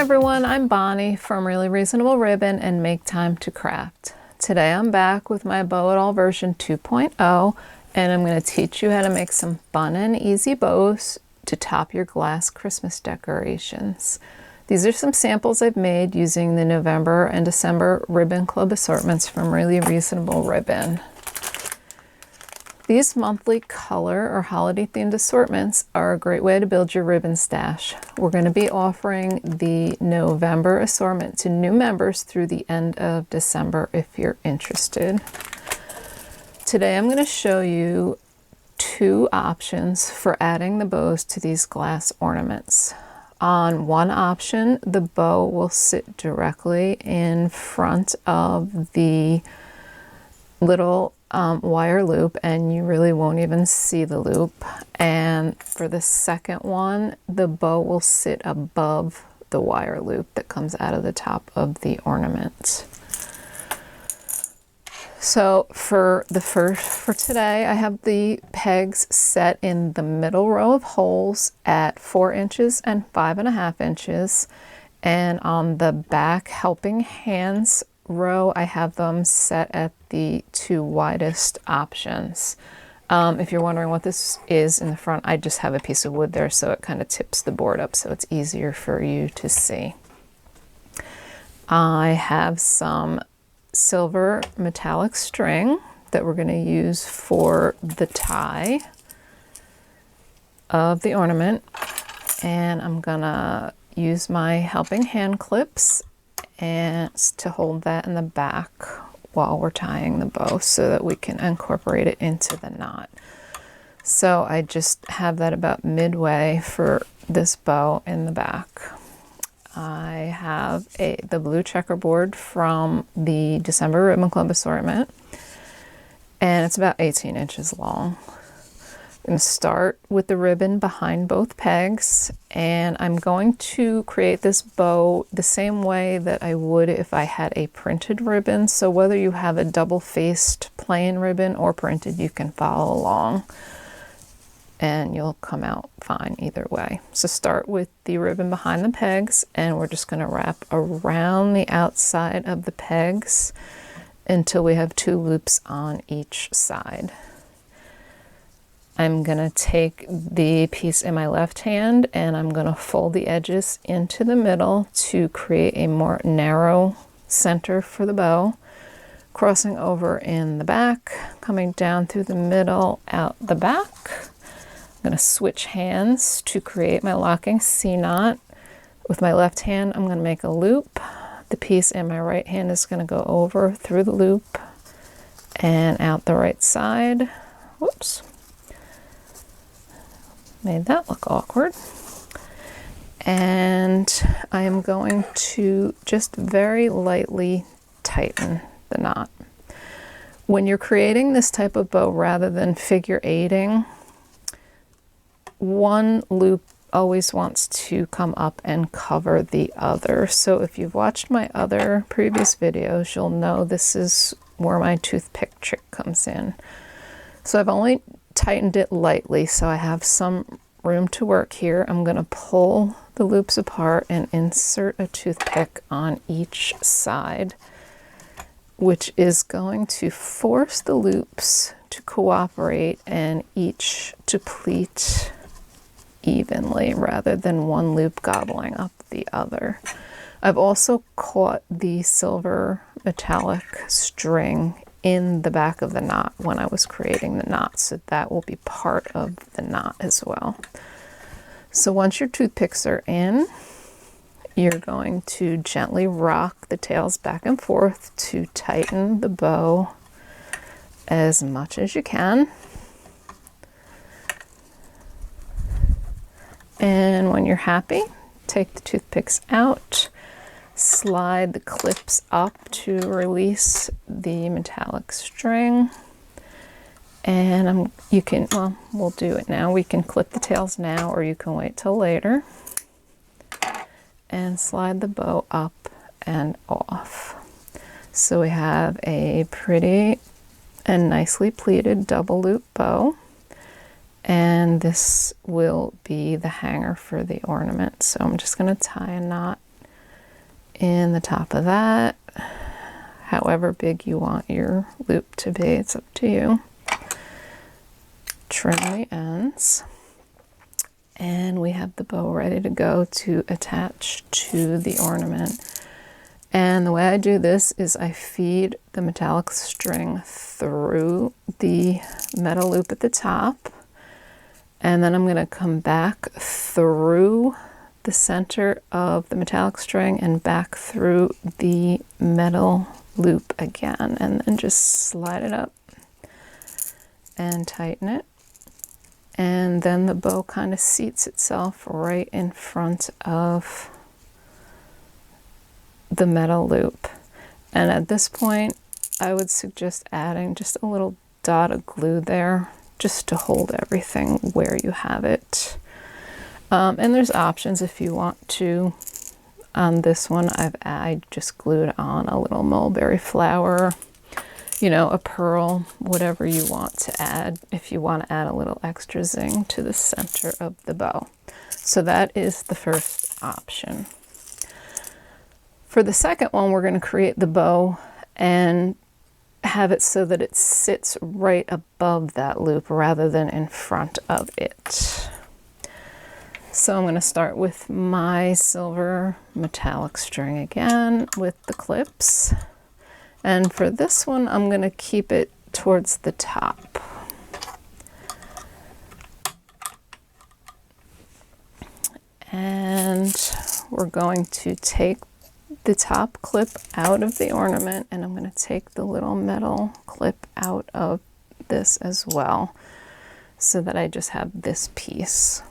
everyone, I'm Bonnie from Really Reasonable Ribbon and Make Time to Craft. Today I'm back with my Bow It All version 2.0 and I'm going to teach you how to make some fun and easy bows to top your glass Christmas decorations. These are some samples I've made using the November and December Ribbon Club assortments from Really Reasonable Ribbon. These monthly color or holiday themed assortments are a great way to build your ribbon stash. We're going to be offering the November assortment to new members through the end of December if you're interested. Today I'm going to show you two options for adding the bows to these glass ornaments. On one option, the bow will sit directly in front of the little wire loop and you really won't even see the loop. And for the second one, the bow will sit above the wire loop that comes out of the top of the ornament. So for today, I have the pegs set in the middle row of holes at 4 inches and 5.5 inches. And on the back helping hands row, I have them set at the two widest options. If you're wondering what this is in the front, I just have a piece of wood there so it kind of tips the board up so it's easier for you to see. I have some silver metallic string that we're going to use for the tie of the ornament, and I'm gonna use my helping hand clips and to hold that in the back while we're tying the bow so that we can incorporate it into the knot. So I just have that about midway for this bow in the back. I have the blue checkerboard from the December Ribbon Club assortment, and it's about 18 inches long. I'm going to start with the ribbon behind both pegs, and I'm going to create this bow the same way that I would if I had a printed ribbon. So whether you have a double-faced plain ribbon or printed, you can follow along and you'll come out fine either way. So start with the ribbon behind the pegs, and we're just going to wrap around the outside of the pegs until we have 2 loops on each side. I'm going to take the piece in my left hand and I'm going to fold the edges into the middle to create a more narrow center for the bow, crossing over in the back, coming down through the middle, out the back. I'm going to switch hands to create my locking C knot. With my left hand, I'm going to make a loop. The piece in my right hand is going to go over through the loop and out the right side. Whoops. Made that look awkward. And I am going to just very lightly tighten the knot. When you're creating this type of bow, rather than figure eighting, one loop always wants to come up and cover the other. So if you've watched my other previous videos, you'll know this is where my toothpick trick comes in. So I've only tightened it lightly, so I have some room to work here. I'm going to pull the loops apart and insert a toothpick on each side, which is going to force the loops to cooperate and each to pleat evenly rather than one loop gobbling up the other. I've also caught the silver metallic string in the back of the knot when I was creating the knot, so that will be part of the knot as well. So once your toothpicks are in, you're going to gently rock the tails back and forth to tighten the bow as much as you can. And when you're happy, take the toothpicks out, slide the clips up to release the metallic string, and we'll do it now. We can clip the tails now, or you can wait till later, and slide the bow up and off. So we have a pretty and nicely pleated double loop bow, and this will be the hanger for the ornament. So I'm just going to tie a knot in the top of that, however big you want your loop to be, it's up to you. Trim the ends, and we have the bow ready to go to attach to the ornament. And the way I do this is I feed the metallic string through the metal loop at the top, and then I'm going to come back through the center of the metallic string and back through the metal loop again, and then just slide it up and tighten it. And then the bow kind of seats itself right in front of the metal loop. And at this point, I would suggest adding just a little dot of glue there just to hold everything where you have it. And there's options if you want to. On this one, I just glued on a little mulberry flower, you know, a pearl, whatever you want to add, if you want to add a little extra zing to the center of the bow. So that is the first option. For the second one, we're going to create the bow and have it so that it sits right above that loop rather than in front of it. So I'm going to start with my silver metallic string again with the clips. And for this one, I'm going to keep it towards the top. And we're going to take the top clip out of the ornament, and I'm going to take the little metal clip out of this as well, so that I just have this piece.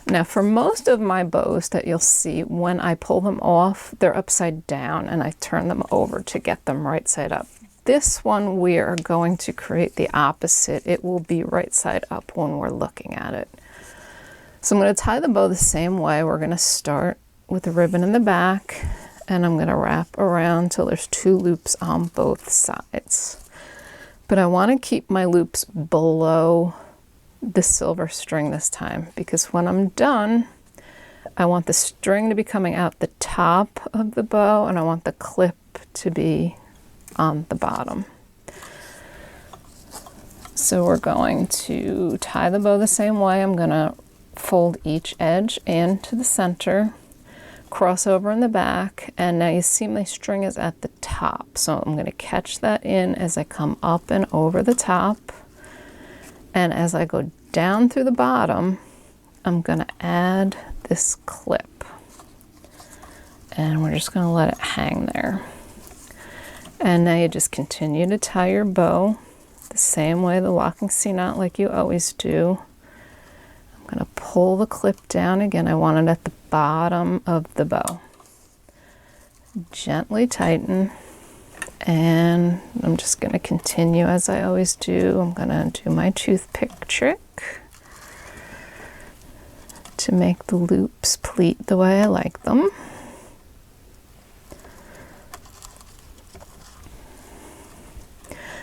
Now for most of my bows that you'll see, when I pull them off, they're upside down and I turn them over to get them right side up. This one we are going to create the opposite. It will be right side up when we're looking at it. So I'm going to tie the bow the same way. We're going to start with the ribbon in the back, and I'm going to wrap around till there's 2 loops on both sides. But I want to keep my loops below the silver string this time, because when I'm done, I want the string to be coming out the top of the bow, and I want the clip to be on the bottom. So we're going to tie the bow the same way. I'm going to fold each edge into the center, cross over in the back, and now you see my string is at the top. So I'm going to catch that in as I come up and over the top. And as I go down through the bottom, I'm going to add this clip. And we're just going to let it hang there. And now you just continue to tie your bow the same way, the locking C knot like you always do. I'm going to pull the clip down again. I want it at the bottom of the bow. Gently tighten. And I'm just going to continue as I always do. I'm going to do my toothpick trick to make the loops pleat the way I like them.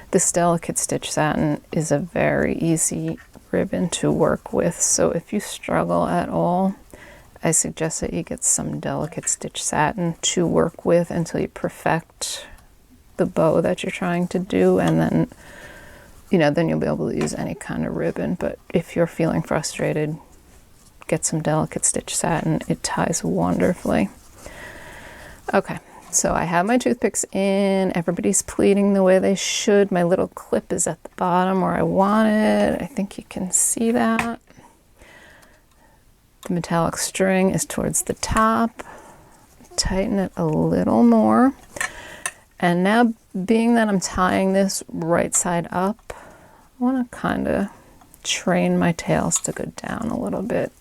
This delicate stitch satin is a very easy ribbon to work with, so if you struggle at all, I suggest that you get some delicate stitch satin to work with until you perfect the bow that you're trying to do, and then, you know, then you'll be able to use any kind of ribbon. But if you're feeling frustrated, get some delicate stitch satin. It ties wonderfully. Okay, so I have my toothpicks in. Everybody's pleating the way they should. My little clip is at the bottom where I want it. I think you can see that. The metallic string is towards the top. Tighten it a little more. And now, being that I'm tying this right side up, I want to kind of train my tails to go down a little bit.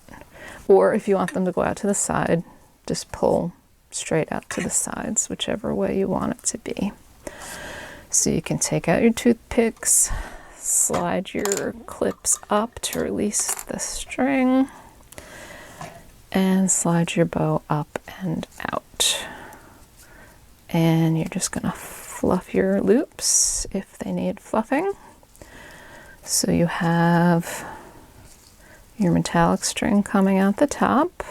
Or if you want them to go out to the side, just pull straight out to the sides, whichever way you want it to be. So you can take out your toothpicks, slide your clips up to release the string, and slide your bow up and out. And you're just going to fluff your loops if they need fluffing. So you have your metallic string coming out the top.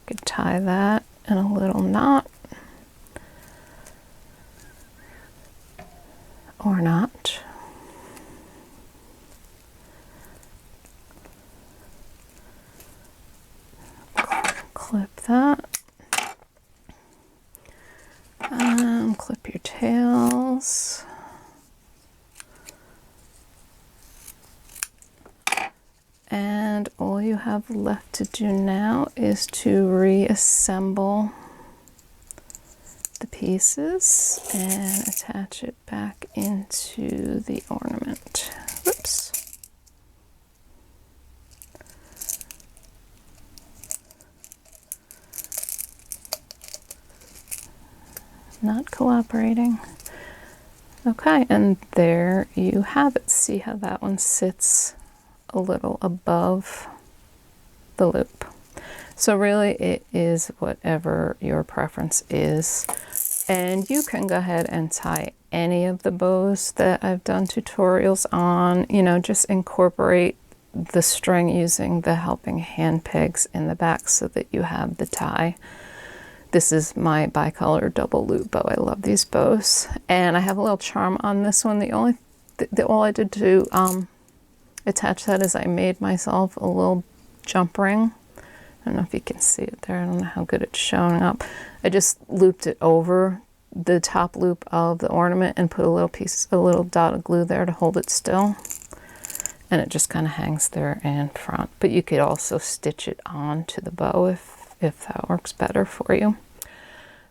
could tie that in a little knot or not. Clip that. Clip your tails. And all you have left to do now is to reassemble the pieces and attach it back into the ornament. Whoops. Not cooperating. Okay, and there you have it. See how that one sits a little above the loop. So really it is whatever your preference is. And you can go ahead and tie any of the bows that I've done tutorials on, you know, just incorporate the string using the helping hand pegs in the back so that you have the tie. This is my bicolor double loop bow. I love these bows. And I have a little charm on this one. All I did to attach that is I made myself a little jump ring. I don't know if you can see it there. I don't know how good it's showing up. I just looped it over the top loop of the ornament and put a little dot of glue there to hold it still. And it just kind of hangs there in front. But you could also stitch it on to the bow if that works better for you.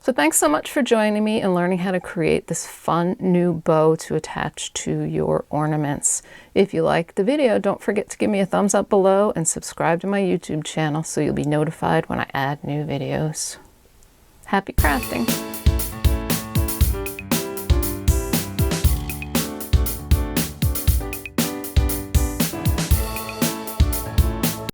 So thanks so much for joining me and learning how to create this fun new bow to attach to your ornaments. If you liked the video, don't forget to give me a thumbs up below and subscribe to my YouTube channel so you'll be notified when I add new videos. Happy crafting!